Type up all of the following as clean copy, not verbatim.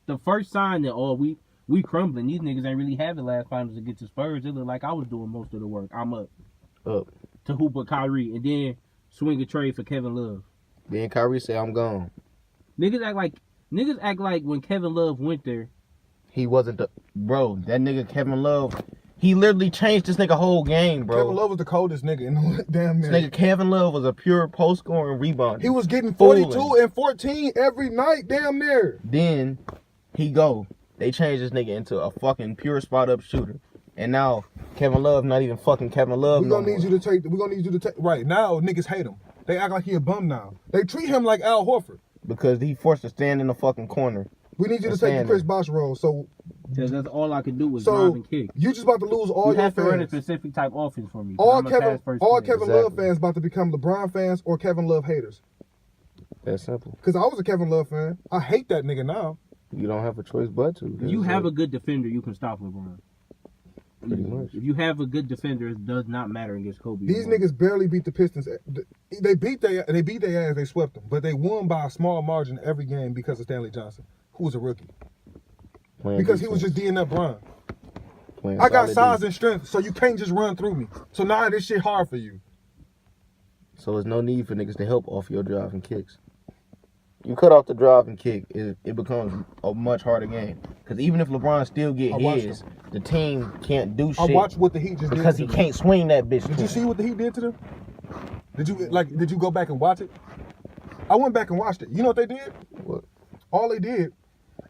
the first sign that we crumbling. These niggas ain't really have the last finals to get to Spurs. It looked like I was doing most of the work. I'm up to hoop with Kyrie and then swing a trade for Kevin Love. Then Kyrie say I'm gone. Niggas act like when Kevin Love went there, he wasn't the bro. That nigga Kevin Love, he literally changed this nigga whole game, bro. Kevin Love was the coldest nigga in the damn minute. This nigga Kevin Love was a pure post scoring rebounder. He was getting 42 and 14 every night, damn near. Then they changed this nigga into a fucking pure spot up shooter, and now Kevin Love not even fucking Kevin Love. We gonna need you to take. Right now, niggas hate him. They act like he a bum now. They treat him like Al Horford because he forced to stand in the fucking corner. We need you to take the Chris Bosh role. So that's all I could do was drive and kick. You just about to lose all your fans. You have to run a specific type offense for me. All Kevin Love fans about to become LeBron fans or Kevin Love haters. That's simple. Because I was a Kevin Love fan. I hate that nigga now. You don't have a choice but to. If you have a good defender, you can stop LeBron. Pretty much. If you have a good defender, it does not matter against Kobe. These niggas barely beat the Pistons. They beat their ass. They swept them, but they won by a small margin every game because of Stanley Johnson, who was a rookie. Because he was just D'ing up Bron. I got size and strength, so you can't just run through me. So now this shit hard for you. So there's no need for niggas to help off your drive and kicks. You cut off the drive and kick, it becomes a much harder game. Because even if LeBron still get his, the team can't do shit. I watched what the Heat just did because he can't swing that bitch. Did you see what the Heat did to them? Did you go back and watch it? I went back and watched it. You know what they did? What? All they did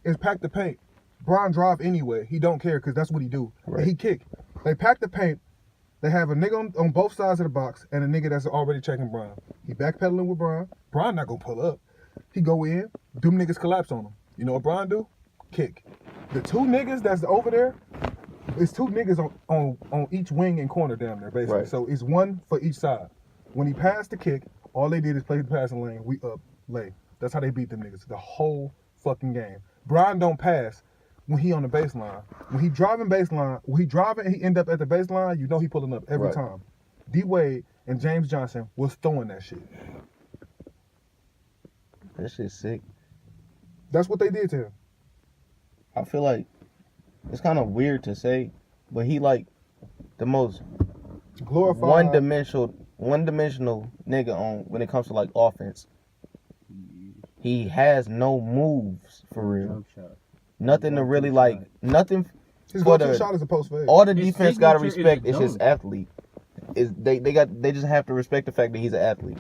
is pack the paint. Bron drive anyway. He don't care because that's what he do. Right. And he kick. They pack the paint. They have a nigga on both sides of the box and a nigga that's already checking Bron. He backpedaling with Bron. Bron not gonna pull up. He go in. Them niggas collapse on him. You know what Bron do? Kick. The two niggas that's over there, it's two niggas on each wing and corner down there basically. Right. So it's one for each side. When he passed the kick, all they did is play the passing lane. We up, lay. That's how they beat them niggas the whole fucking game. Bron don't pass when he on the baseline. When he driving and he end up at the baseline, you know he pulling up every time. D-Wade and James Johnson was throwing that shit. That shit's sick. That's what they did to him. I feel like it's kind of weird to say, but he like the most glorified one-dimensional nigga on when it comes to like offense. He has no moves for real. Nothing to really like. Nothing. His go-to shot is a post fade. All the defense gotta respect is his athlete. They just have to respect the fact that he's an athlete.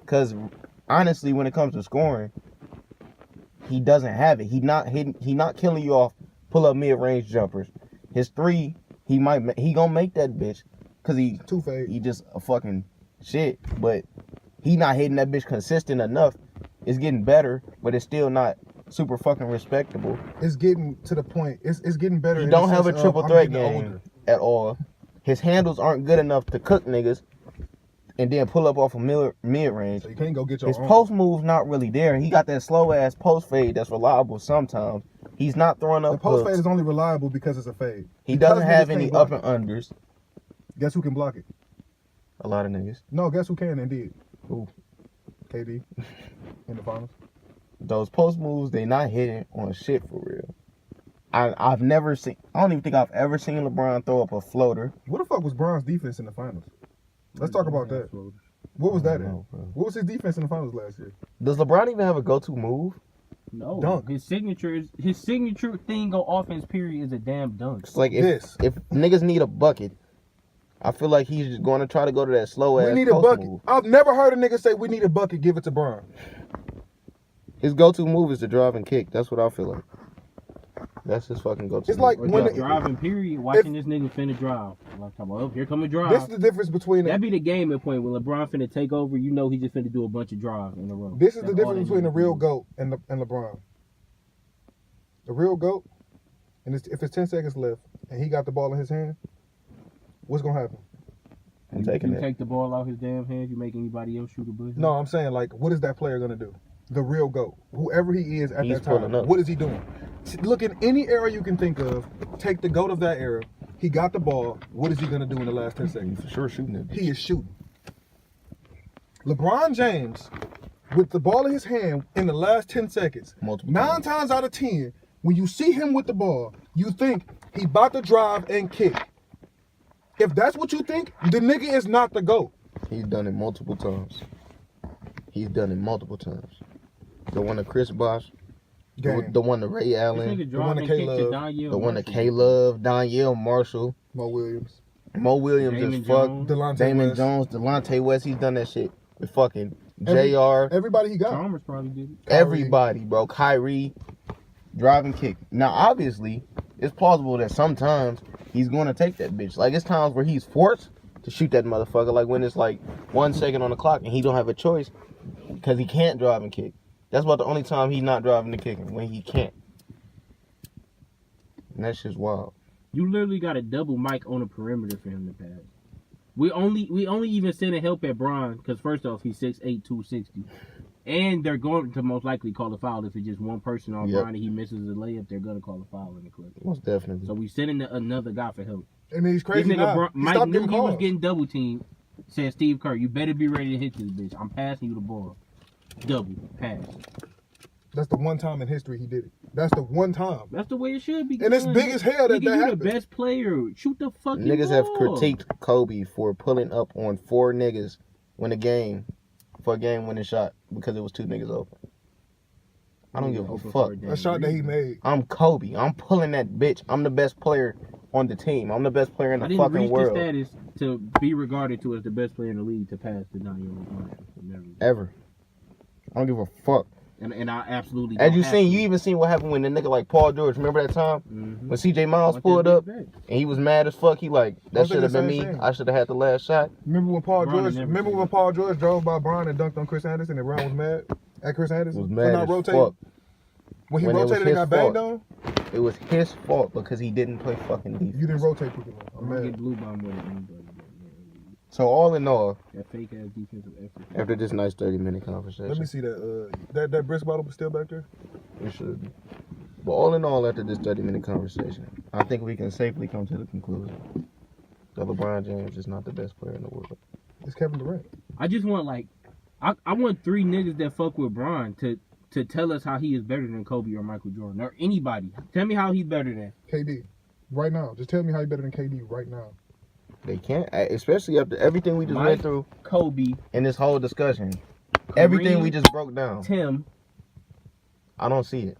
Cause honestly, when it comes to scoring, he doesn't have it. He not killing you off pull up mid range jumpers. His three, he gonna make that bitch. Cause he just a fucking shit. But he not hitting that bitch consistent enough. It's getting better, but it's still not super fucking respectable. It's getting to the point. It's getting better. He don't have a triple threat game at all. His handles aren't good enough to cook niggas and then pull up off a mid range. So you can't go get your His post move's not really there. He got that slow ass post fade that's reliable sometimes. He's not throwing up. The post fade is only reliable because it's a fade. He doesn't have any up and unders. Guess who can block it? A lot of niggas. No, guess who can and did? Who? KD in the finals. Those post moves, they not hitting on shit for real. I've never seen. I don't even think I've ever seen LeBron throw up a floater. What the fuck was Bron's defense in the finals? Let's talk about that. What was that in? What was his defense in the finals last year? Does LeBron even have a go-to move? No. Dunk. His signature thing on offense period is a damn dunk. It's like if niggas need a bucket, I feel like he's just going to try to go to that slow ass. We need a bucket. Move. I've never heard a nigga say we need a bucket. Give it to Bron. His go-to move is to drive and kick. That's what I feel like. That's his fucking go-to. It's like when the driving period, watching this nigga finna drive. I'm talking about, here come a drive. This is the difference between that be the game at point when LeBron finna take over. You know he just finna do a bunch of drives in a row. This is the difference between the real GOAT and LeBron. The real GOAT, and if it's 10 seconds left and he got the ball in his hand, what's gonna happen? I'm taking it. You take the ball out his damn hands. You make anybody else shoot a buzzer. No, I'm saying like, what is that player gonna do? The real GOAT, whoever he is at that time, what is he doing? Look in any era you can think of. Take the GOAT of that era. He got the ball. What is he gonna do in the last 10 seconds? For sure, shooting it. He is shooting. LeBron James, with the ball in his hand in the last 10 seconds, 9 times out of 10, When you see him with the ball, you think he about to drive and kick. If that's what you think, the nigga is not the GOAT. He's done it multiple times. The one to Chris Bosh. The one to Ray Allen. The one to K-Love. The one to K-Love, Donyell Marshall. Mo Williams Damon is fuck. Delonte Damon West. Jones, Delonte West. He's done that shit with fucking JR. Everybody he got. Chalmers probably did it. Everybody, bro. Kyrie. Drive and kick. Now, obviously, it's plausible that sometimes he's going to take that bitch. Like, it's times where he's forced to shoot that motherfucker. Like, when it's like 1 second on the clock and he don't have a choice because he can't drive and kick. That's about the only time he's not driving and kicking, when he can't. And that's just wild. You literally got a double mic on the perimeter for him to pass. We only even sending help at Bron because first off he's 6'8", 260, and they're going to most likely call a foul if it's just one person on Bron and he misses a layup. They're gonna call a foul in the clip. Most definitely. So we sending another guy for help. And he's crazy This nigga now. Mike knew he was getting double teamed. Said Steve Kerr, you better be ready to hit this bitch. I'm passing you the ball. Double pass. That's the one time in history he did it. That's the one time. That's the way it should be. And it's big as hell that nigga, that you happened. the best player. Shoot the fucking Niggas ball. have critiqued Kobe for pulling up on 4 niggas when a game winning shot because it was 2 niggas open. I don't give a fuck. A shot that he made. I'm Kobe. I'm pulling that bitch. I'm the best player on the team. I'm the best player in the fucking world. I didn't reach the status to be regarded to as the best player in the league to pass the 9-year-old Marshall. Ever. I don't give a fuck. And I absolutely As you seen, you even seen what happened when the nigga like Paul George. Remember that time when CJ Miles pulled up and he was mad as fuck. He like, that should have been me. I should have had the last shot. Remember when Paul George drove by Bron and dunked on Chris Anderson and Bron was mad at Chris Anderson? Was mad as fuck. When he rotated and got banged on? It was his fault because he didn't play fucking defense. You didn't rotate people. I'm mad. Get blue bomb with it. So all in all, that fake ass defensive effort. After this nice 30-minute conversation, let me see that brisk bottle still back there. It should be. But all in all, after this 30-minute conversation, I think we can safely come to the conclusion that LeBron James is not the best player in the world. It's Kevin Durant. I just want I want 3 niggas that fuck with Bron to tell us how he is better than Kobe or Michael Jordan or anybody. Tell me how he's better than KD right now. Just tell me how he's better than KD right now. They can't, especially after everything we just went through. Kobe. In this whole discussion. Everything we just broke down. Tim. I don't see it.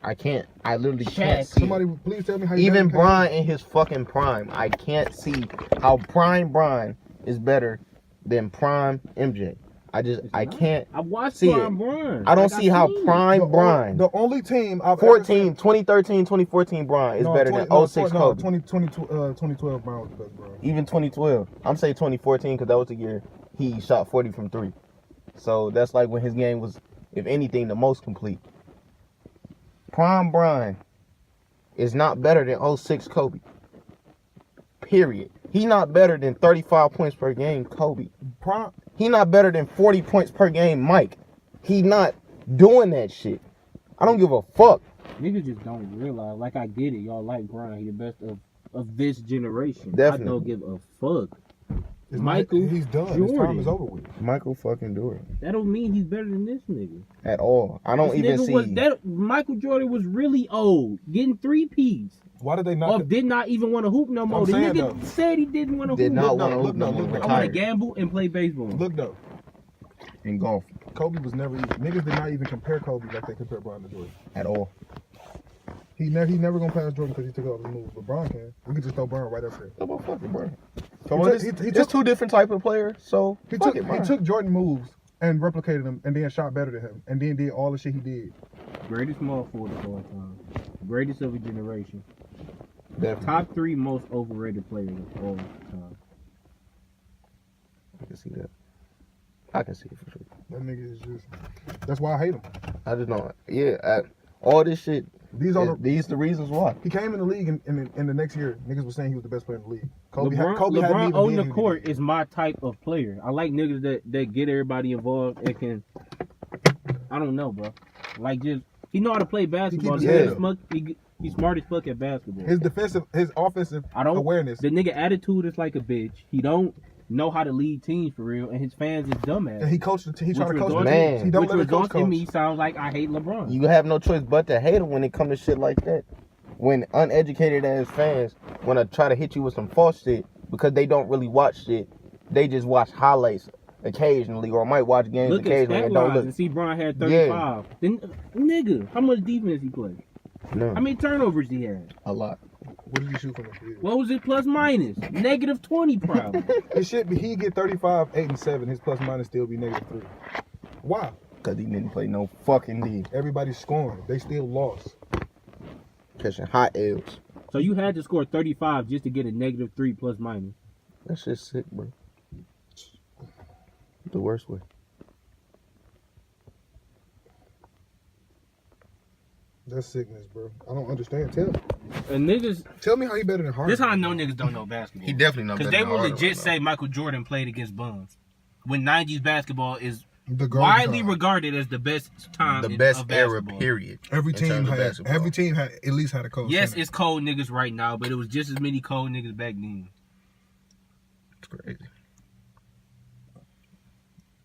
I can't. I literally can't see Somebody please tell me how even Bron in his fucking prime. I can't see how prime Bron is better than prime MJ. I can't I watched see prime it. Bron. I don't see how prime Bron. The only team I've 2013, 2014 Bron is better than 06 Kobe. 2012 Bron was the best Bron. Even 2012. I'm saying 2014 because that was the year he shot 40 from 3. So that's like when his game was, if anything, the most complete. Prime Bron is not better than 06 Kobe. Period. He's not better than 35 points per game Kobe. He not better than 40 points per game Mike. He not doing that shit. I don't give a fuck. Niggas just don't realize. Like, I get it. Y'all like Bron. He the best of this generation. Definitely. I don't give a fuck. He's done. Jordan. His time is over with. Michael fucking Jordan. That don't mean he's better than this nigga. At all. I don't even see. Michael Jordan was really old. Getting 3-peats. Why did they not? Did not even want to hoop no more. The nigga said he didn't want to hoop. Did not want to hoop no more. I want to gamble and play baseball. Look though. And golf. Kobe was never even, niggas did not even compare Kobe like they compare Bron to Jordan. At all. He never gonna pass Jordan because he took all the moves, but Bron can. We could just throw Bron right up there. How about fucking Bron? He took 2 different type of players, so he took Jordan moves and replicated them and then shot better than him and then did all the shit he did. Greatest small forward of all time. Greatest of a generation. Definitely. Top 3 most overrated players of all time. I can see that. I can see it for sure. That nigga is just. That's why I hate him. I just don't. Yeah, all this shit. These the reasons why. He came in the league in the next year. Niggas was saying he was the best player in the league. LeBron on the court is my type of player. I like niggas that get everybody involved and can. I don't know, bro. Like just he know how to play basketball. He's smart as fuck at basketball. His offensive awareness. The nigga attitude is like a bitch. He don't know how to lead teams for real, and his fans is dumbass. And he coached. He tried to coach. Man. He don't Which let the coach results in coach. me sounds like I hate LeBron. You have no choice but to hate him when it comes to shit like that. When uneducated ass fans want to try to hit you with some false shit because they don't really watch shit, they just watch highlights occasionally or might watch games Look at occasionally stat and don't lines look. and see Bron had 35. Then, nigga, how much defense he played? No, How many turnovers he had? a lot. What did he shoot from the field? What was it plus minus? -20 probably. It should be. He get 35, 8, and 7. His plus minus still be -3. Why? Because he didn't play no fucking D. Everybody's scoring. They still lost. Catching hot L's. So you had to score 35 just to get a -3 plus minus. That shit's sick, bro. The worst way. That's sickness, bro. I don't understand. And niggas, Tell me how he better than Harden. this how I know niggas don't know basketball. He definitely not Because better they than will Harden legit right say Michael Jordan played against bums. When 90s basketball is the golden widely time. regarded as the best time now. The of best era, basketball. period. Every in team terms of had. basketball. Every team had at least had a coach. Yes, it's cold niggas right now, but it was just as many cold niggas back then. It's crazy.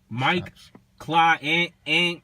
Mike, Clyde, and